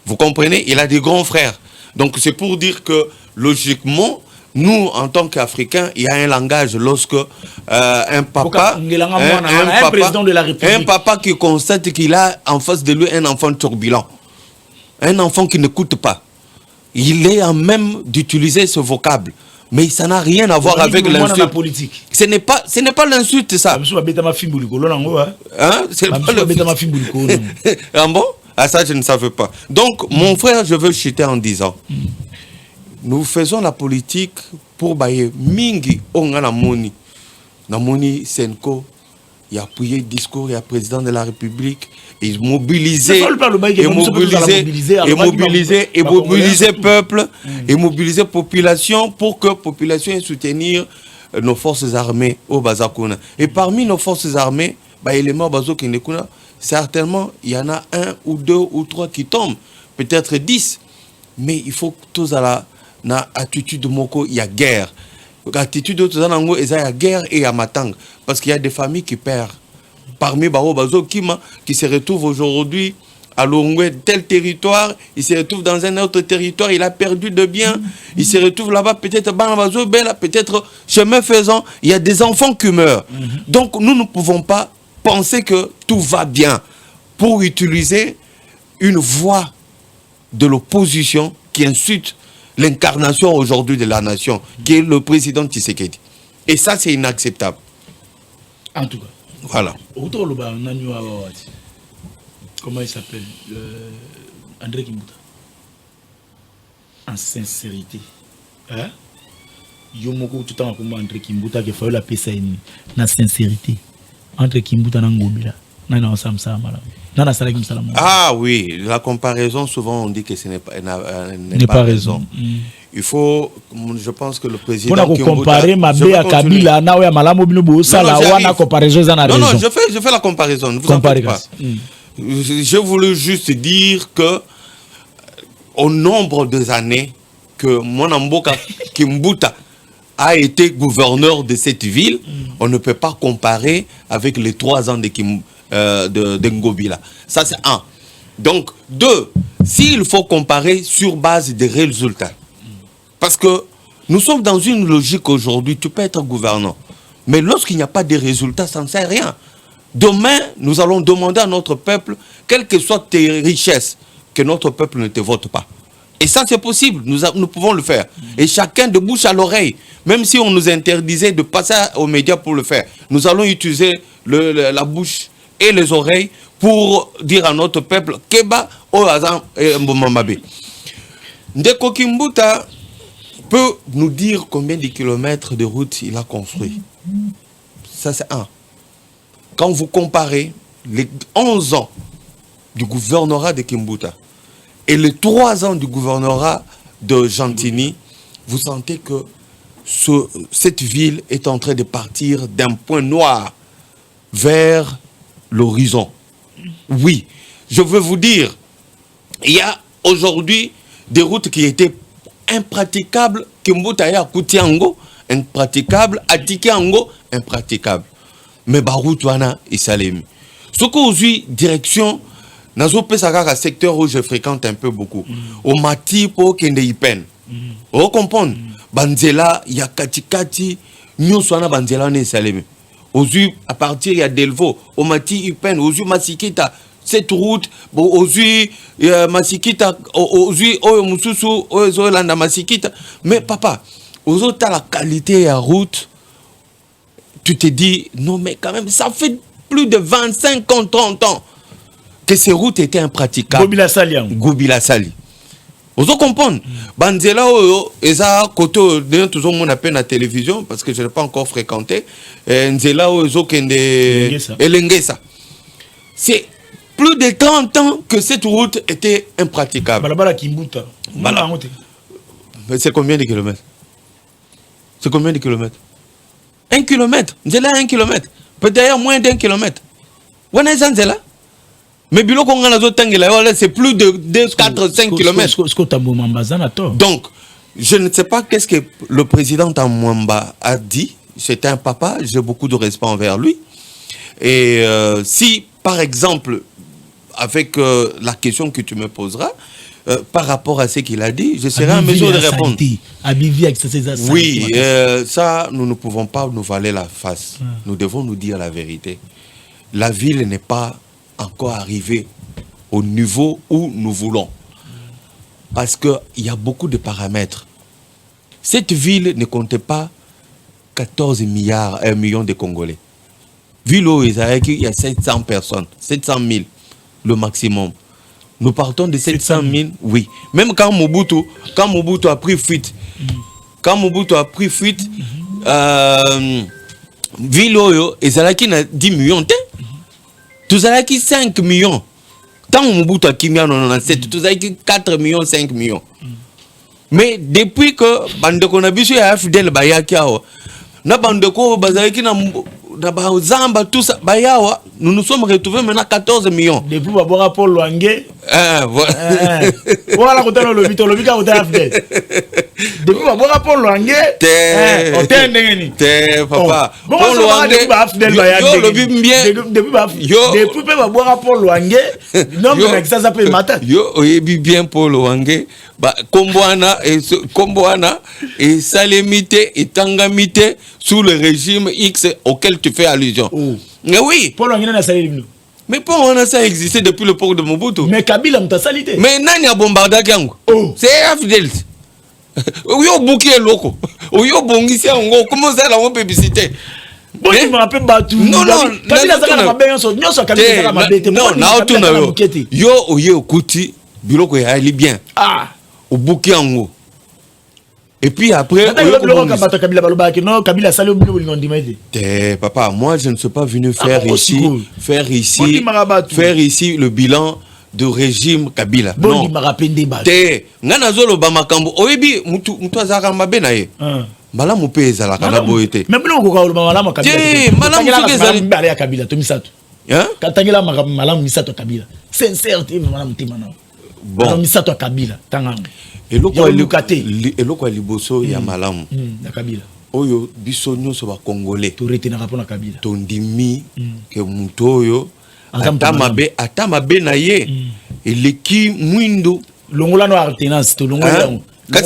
Vous comprenez? Il a des grands frères. Donc c'est pour dire que logiquement, nous, en tant qu'Africains, il y a un langage lorsque un papa qui constate qu'il a en face de lui un enfant turbulent, un enfant qui n'écoute pas. Il est en même d'utiliser ce vocable. Mais ça n'a rien à voir avec l'insulte. Ce n'est pas l'insulte, ça. Hein? C'est pas le... Ah bon? Ah, ça, je ne savais pas. Donc, mon frère, je veux chuter en disant... Nous faisons la politique pour bailler mingi ongana moni. Na moni Senko, il a appuyé le discours, il y a président de la République, et mobiliser peuple, et mobiliser population pour que la population ait soutenir nos forces armées au Bazakuna. Et parmi nos forces armées, éléments Bazo Kinekuna, certainement il y en a un ou deux ou trois qui tombent, peut-être 10. Mais il faut que tous à la na attitude moko il y a guerre. L'attitude de tous en il y a guerre et à matang parce qu'il y a des familles qui perdent. Parmi Baro Bazo Kima qui se retrouve aujourd'hui à Longwe tel territoire, il se retrouve dans un autre territoire, il a perdu de biens, il se retrouve là-bas peut-être Bazo Bella, peut-être chemin faisant, il y a des enfants qui meurent. Donc nous ne pouvons pas penser que tout va bien pour utiliser une voix de l'opposition qui insulte l'incarnation aujourd'hui de la nation, qui est le président Tshisekedi. Et ça, c'est inacceptable. En tout cas. Voilà. Comment il s'appelle? André Kimbuta. En sincérité. Hein? Yomoko tout le temps comme André Kimbuta qui fait la paix ça na sincérité. André Kimbuta na ngobila. Na na ensemble ça mala. Ah oui, la comparaison, souvent on dit que ce n'est pas raison. Il faut, je pense que le président... Pour comparer Mabé à Kabila, non, je fais la comparaison. Ne vous en faites pas. Je voulais juste dire que au nombre des années que Mwanamboka Kimbuta a été gouverneur de cette ville, on ne peut pas comparer avec les 3 ans de Ngobila. Ça, c'est un. Donc, 2, s'il faut comparer sur base des résultats, parce que nous sommes dans une logique aujourd'hui, tu peux être gouvernant, mais lorsqu'il n'y a pas de résultats, ça ne sert à rien. Demain, nous allons demander à notre peuple, quelles que soient tes richesses, que notre peuple ne te vote pas. Et ça, c'est possible, nous pouvons le faire. Et chacun de bouche à l'oreille, même si on nous interdisait de passer aux médias pour le faire, nous allons utiliser la bouche et les oreilles pour dire à notre peuple Keba o Azam et Mbomamabe. Ndeko Kimbuta peut nous dire combien de kilomètres de route il a construit. Ça, c'est un. Quand vous comparez les 11 ans du gouvernorat de Kimbuta Et les 3 ans du gouvernorat de Gentini, vous sentez que cette ville est en train de partir d'un point noir vers l'horizon. Oui, je veux vous dire, il y a aujourd'hui des routes qui étaient impraticables, Kimbutaya Koutiango, impraticable, Atikiango, impraticable. Mais Barout wana isalemi. Ce qu'aujourd'hui, direction, nazo pesaka secteur où je fréquente un peu beaucoup. Au mati po kende ipen. Vous comprenez? Banzela, il y a Katikati, Nyoswana Banzela ne isalemi. Aujourd'hui, à partir il y a Delvaux, au mati ipen, aujourd'hui Masikita. Cette route, aujourd'hui, Masikita, aujourd'hui, Mususu, aujourd'hui, Masikita. Mais papa, aujourd'hui, tu as la qualité de la route, tu te dis, non, mais quand même, ça fait plus de 25 ans, 30 ans que ces routes étaient impraticables. Gobila Sali. Gobila Sali. Vous comprenez? Banzela, eza koto, toujours mon appel à la télévision, parce que je n'ai pas encore fréquenté. Nzela, Elengesa. C'est plus de 30 ans que cette route était impraticable. Balabala Kimbuta. Mais c'est combien de kilomètres? C'est combien de kilomètres? 1 kilomètre. Nzela 1 kilomètre. Peut-être moins d'1 kilomètre. On est Nzela. Mais biloko on a c'est plus de 4-5 kilomètres. Donc, je ne sais pas qu'est-ce que le président Tamwamba a dit. C'est un papa, j'ai beaucoup de respect envers lui. Et si, par exemple, avec la question que tu me poseras, par rapport à ce qu'il a dit, je serai en mesure de répondre. Oui, ça, nous ne pouvons pas nous valer la face. Nous devons nous dire la vérité. La ville n'est pas encore arrivée au niveau où nous voulons. Parce qu'il y a beaucoup de paramètres. Cette ville ne comptait pas 14 millions de Congolais. Ville où il y a 700 personnes, 700 000, le maximum. Nous partons de 700 000, oui. Même quand Mobutu a pris fuite, ville où il y a 10 millions, tous a 5 millions. Tant Mobutu a Kimia 97, tous a 4 millions, 5 millions. Mais depuis que Bandeko Nabiso a fidèle Bayakiao, na Bandeko Bazariki na Zamba, tout ça, Bayawa, nous nous sommes retrouvés maintenant 14 millions. Depuis Babora Paul Luange. Voilà, quand on le vit, on le vit quand on est fidèle. Depuis Babora Paul Luange. Papa. Paul Luange, depuis Babora Paul Luange, non, mais ça s'appelle matin. Yo, bien Paul Luange. Komboana et Salemité et Tangamité sous le régime X auquel tu fais allusion. Mais oui. Paul Luange n'a salimé. Mais Paul Luange ça existé depuis le port de Mobutu. Mais Kabila m'a salité. Mais Nani a bombardé Kango. C'est fidèle. Oyo bouquet loco. Oyo bongisi ango. Comment ça la publicité? Bon, je me rappelle Batu. Non, Kabila ça n'a pas bien son. Non, ça Kabila ça n'a pas bien. Non, yo oyo kuti biloko ya ali bien. Ah. Au bouquet ango. Et puis après, papa, moi je ne suis pas venu faire ici le bilan de régime Kabila. Non. Mala moupe ezala kana boyete. Mais non ko ka malama Kabila. Malama soke ezali bale Kabila to misato. Hein? Katangela malama misato Kabila. Sincèrement malama timana. Bon. Misato Kabila tangam. Eloko liboso ya malamu. Na Kabila. Oyo biso nyonso ba Congolais. To retenir rapport na Kabila. Tondimi ke muto oyo ata mabe na ye. Eleki mwindo longola no alternance to longola. Te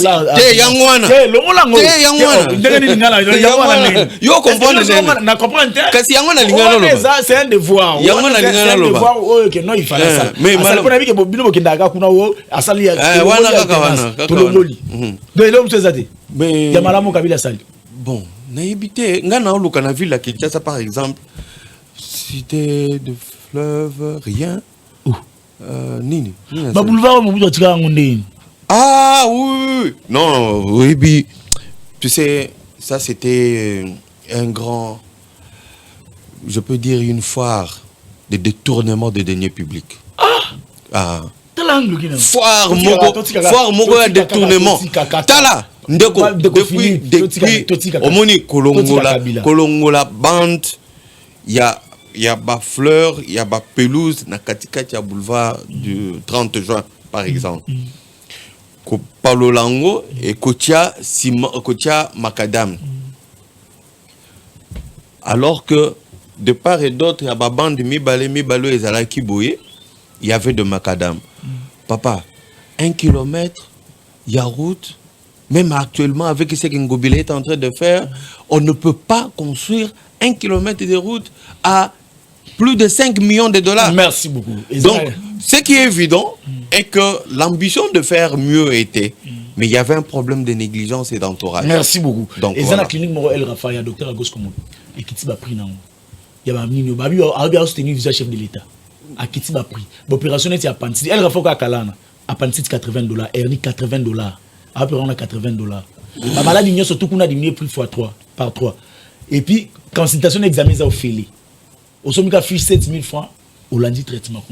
yangwana. Yo comprendre na comprendre. Kasi yangwana lingana lo. C'est un devoir. Yangwana lingana lo. Devoir que non il fallait ça. Mais malgré que bino bokindaka kuna wo asali ya. Wana kaka. To longoli. De l'homme c'est ça. Mais ya malamu Kabila sali. Bon, na ebité ngana oluka na ville la Kinshasa par exemple. Cité de fleuve rien. Nini. Ba boulevard Mobutu tika ngondeni. Ah oui, non, oui, tu sais, ça c'était un grand, je peux dire une foire de détournement de deniers publics. Dans la foire moko ya détournement tala ndeko depuis omoni kolongola bande ya ba fleur ya ba pelouse na katikati ya boulevard du 30 juin par exemple ko palolango et kotia macadam alors que de part et d'autre, il y a des bandes mibalo ezalaki boye, il y avait de macadam. Papa, 1 kilomètre, il y a route. Même actuellement, avec ce que Ngobile est en train de faire, on ne peut pas construire 1 kilomètre de route à plus de 5 millions de dollars. Merci beaucoup. Donc, ce qui est évident est que l'ambition de faire mieux était, mais il y avait un problème de négligence et d'entourage. Merci beaucoup. Donc, et dans la clinique Moro El Rafa, il y a docteur Agos Komo, et qui t'a pris dans il y a minio babi a soutenu visa chef de l'état a kiti ba prix l'opération est appendicite elle rafa ka kalana appendicite $80 hernie $80 après on a $80 la maladie n'y surtout qu'on a diminué prix fois 3 par 3 et puis consultation d'examen ça au félé au sommet ka fiche 7000 francs au lundi traitement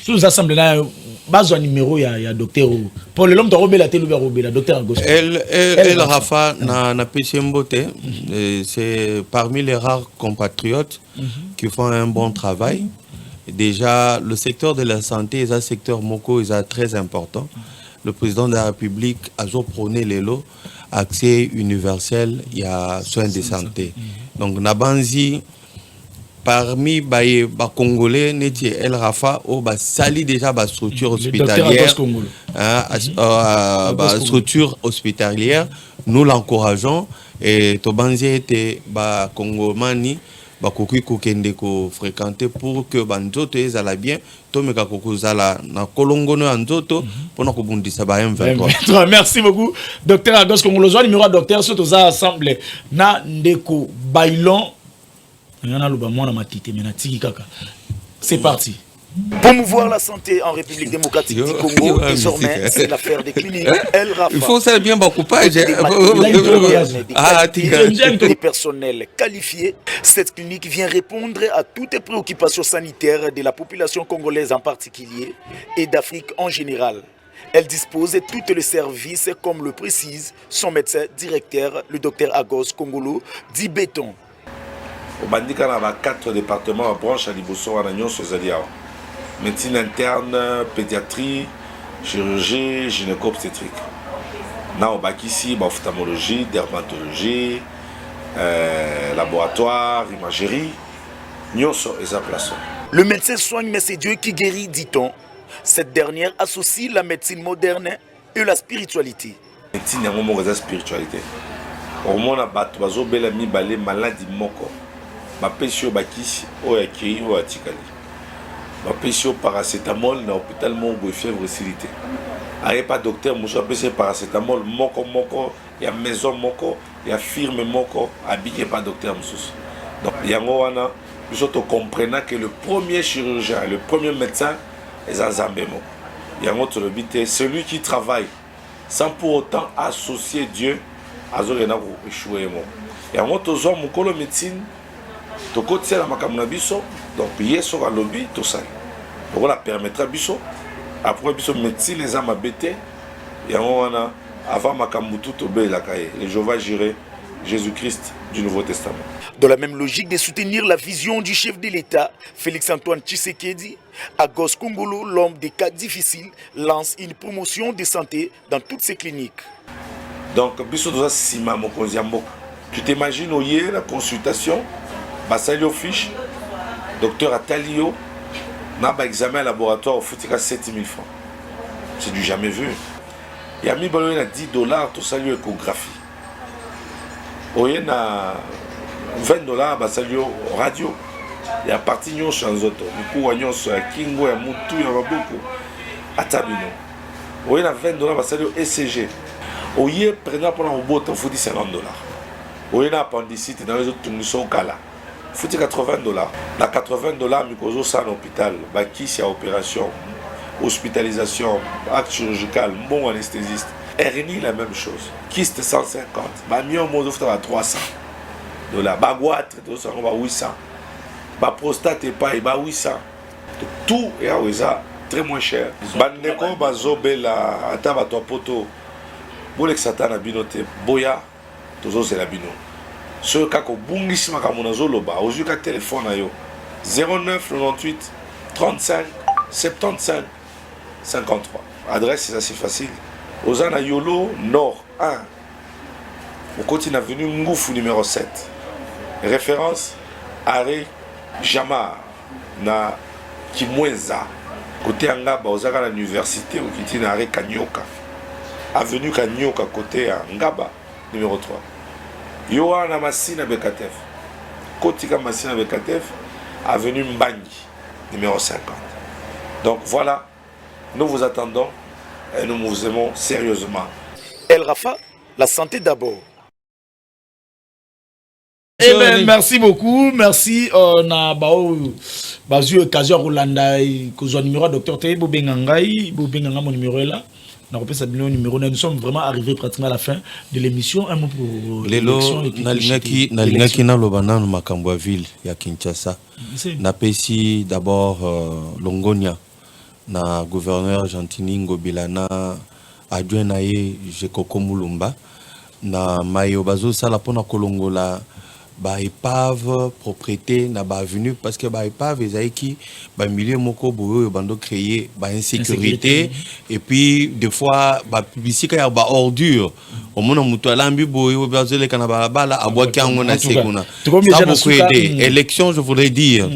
sous les assemblées là base numéro il y a docteur pour le l'homme de Robert la télé Robert docteur Agos elle Rafa na Pechembote c'est parmi les rares compatriotes qui font un bon travail. Déjà le secteur de la santé est un secteur moko est très important. Le président de la République a prôné les lots accès universel il y a soins de santé. Donc nabanzi parmi les Congolais, El Rafa, sali déjà la structure hospitalière. Structure hospitalière, nous l'encourageons. Et Tobanzi était Congomani, Kokende ko fréquenter pour que Banzoto ezala bien, Tomeka Koko zala na Kolongono Anzoto pour nous bundisa ba M23. Merci beaucoup, docteur Agos Kongolo. Numéro docteur surtout ça assemblée na ndeko bailon. C'est parti. Promouvoir la santé en République démocratique du Congo, désormais, c'est l'affaire des cliniques El Rafa. Il faut ça bien beaucoup pas. Des personnels qualifiés. Cette clinique vient répondre à toutes les préoccupations sanitaires de la population congolaise en particulier et d'Afrique en général. Elle dispose de tous les services, comme le précise son médecin directeur, le docteur Agos Kongolo, dit béton. Au bandika na 4 départements à branche à Liboso à Nagnon Sozalia. Médecine interne, pédiatrie, chirurgie, gynéco-obstétrique. Na au bakisi, ophtalmologie, dermatologie, laboratoire, imagerie. Nyonso et sa place. Le médecin soigne mais c'est Dieu qui guérit, dit-on. Cette dernière associe la médecine moderne et la spiritualité. Médecine est la spiritualité. Au moins na bato bazo bela mi balé maladie moko. Bapesio bakisi oyaki ou atikali. Bapesio paracétamol na hôpital mongo fièvre silité. Aye pas docteur muso apesé paracétamol moko ya maison moko ya firme moko habillé pas docteur muso. Donc yango wana nous autres comprenons que le premier chirurgien, le premier médecin est un zambemo. Yango to le bité celui qui travaille sans pour autant associer Dieu à zorena ko échouer mo. Yango to zo mukolo médecine donc yeso lobby tout ça on la permettra biso après biso médecine les âmes abété et on a avant makambutu to be la kaye les Jéhovah Jireh Jésus-Christ du Nouveau Testament. Dans la même logique de soutenir la vision du chef de l'État, Félix-Antoine Tshisekedi, Agos Kongolo, l'homme des cas difficiles, lance une promotion de santé dans toutes ses cliniques. Donc biso doza sima mokonzi mboka. Tu t'imagines au hier la consultation Basalio fiche, docteur Atalio, n'a pas examen laboratoire au foutika 7000 francs. C'est du jamais vu. Il y a mis $10, tout ça lui échographie. Il y a $20, Basalio radio. Il y a parti nyon sur un autre. Du coup, il y a Kingo, il y a Moutou, il y a beaucoup. Atabino. Il y a $20, Basalio ECG. Il y a prenant pour un robot, il faut $50. Il y a appendicite dans les autres tournisons Kala. Il faut $80. Dans $80, Mikozo ça en hôpital. Baki, c'est opération, hospitalisation, acte chirurgical, bon anesthésiste. RNI, la même chose. Kyste 150. Mion, mon offre à $300. Baguatre, 800. Prostate, pas, 800. Tout est à très moins cher. Bandeko bazobela ata bato poto. Bolek satana binote boya tozo c'est la bino. Ce kako bungisi makamona zoloba ozuka téléphone ayo 09 98 35 75 53. Adresse c'est assez facile. Ozana Yolo Nord 1. Au continent avenue Ngoufou numéro 7. Référence Arrêt Jamar na Kimwenza. Côté Angaba, Ozaka à l'université, au Kitine Arrêt Kanyoka. Avenue Kanyoka, côté Angaba, numéro 3. Yohana Massina Bekatef. Kotika Massina Bekatef, avenue Mbagni, numéro 50. Donc voilà, nous vous attendons et nous vous aimons sérieusement. El Rafa, la santé d'abord. Eh bien, merci beaucoup. Merci. Na bazu occasion Rolanda que numéro docteur Teye Bobengangai, Bobenganga mon numéro est là. On a repris sa numéro. Nous sommes vraiment arrivés pratiquement à la fin de l'émission. Un mot pour l'élection. Nalingaki na lobana no makambo ya ville ya Kinshasa. Napesi d'abord Longonia na gouverneur Gentini Ngobilana adjoint na ye Jekoko Mulumba na mayo bazo sala pona kolongola ba épave propriété na ba avenue parce que ba épave ezaiki ba milieu moko boyo bando créer ba insécurité et puis des fois ba publicité ya ba ordure au mona mutu alambi boyo bazele kana ba bala abwaki yango na sekuna ça beaucoup aidé. Élection, je voudrais dire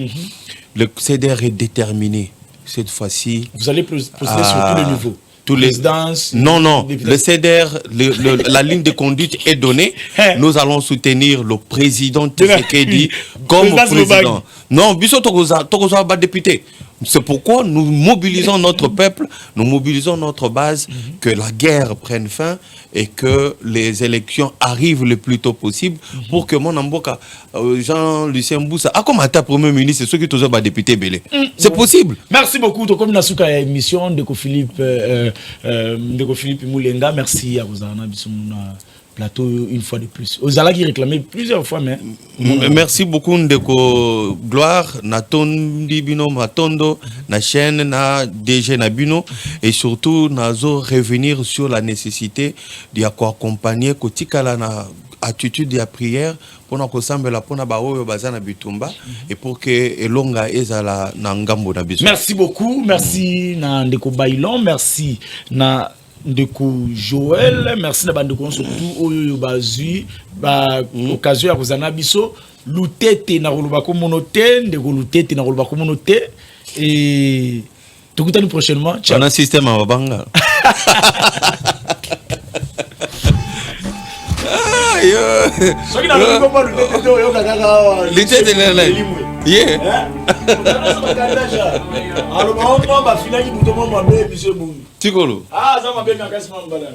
le CDR est déterminé cette fois-ci. Vous allez procéder sur tous les niveaux. Non, le CDR, la ligne de conduite est donnée. Nous allons soutenir le président Tshisekedi comme président. Non, Biso Togoza va député. C'est pourquoi nous mobilisons notre peuple, nous mobilisons notre base, que la guerre prenne fin et que les élections arrivent le plus tôt possible pour que mon amboka, Jean-Lucien Mboussa, a comme ta premier ministre, c'est ceux qui sont député Belé. C'est possible. Merci beaucoup. Comme nous avons émission de Philippe Moulenga, merci à vous en plateau une fois de plus. Ozala qui réclamait plusieurs fois, mais... Merci beaucoup Ndeko Gloire, Natondi Bino Matondo, na chaîne, na DG Nabino, et surtout nazo revenir sur la nécessité d'y accompagner Kotikala na attitude de la prière pour nous ressemble la pona baoyo bazana bitumba et pour que elonga ezala na ngambo na biso. Merci beaucoup, merci na Ndeko Bailon, merci na Ndeko Joël, merci na bandeko surtout oyo bazui ba occasion ya kozana biso lutete na koloba ko monote ndeko lutete na koloba ko monote et tukutani prochainement. Ciao. On a un système à babanga. Soki na ko ba lutete oyo kaka lutete na yeah. Alors moi ba finaki buto mo mabe biso bungu. Tikolo. Ah ça m'a bien makasi mambala.